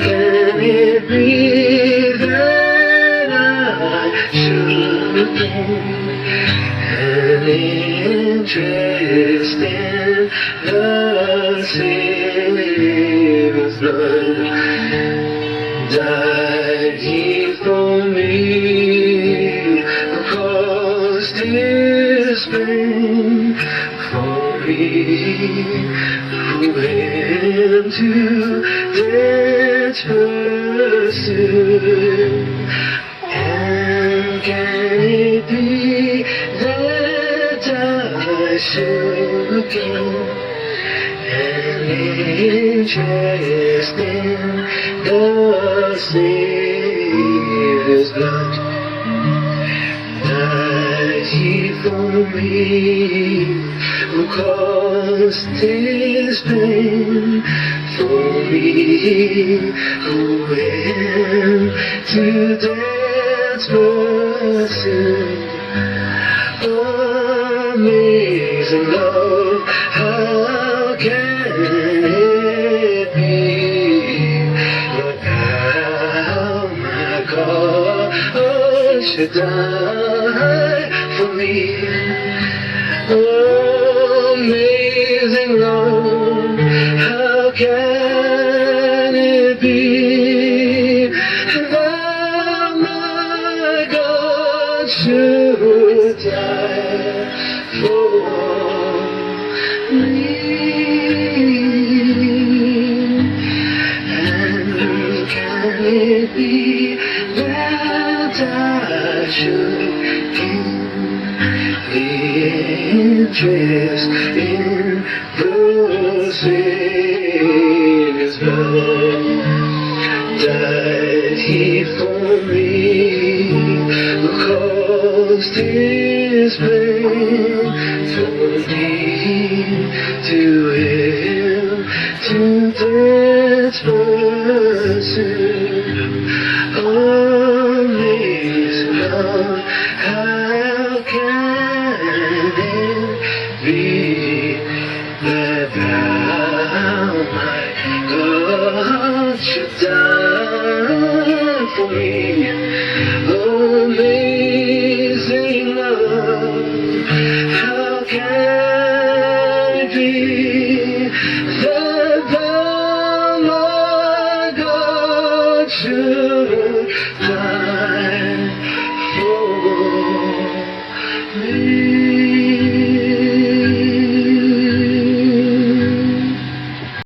can it be that I should gain an interest in the Savior's blood? Died He for me, who caused His pain, for me, who Him to death pursued. And can it be that I should gain an interest in the Savior's blood? Died He for me, who caused His pain, for me, who Him to death pursued. Amazing love, how can it be that thou, my God, should die for me? Amazing love, how can it be that my God should die for me? And can it be that I should gain the interest in the Savior's blood? Died He for me, who caused His pain, for me, to Him to death pursued. Amazing love, how can it be that thou, my God, should die for me? Amazing love, how can it be that thou, my God, should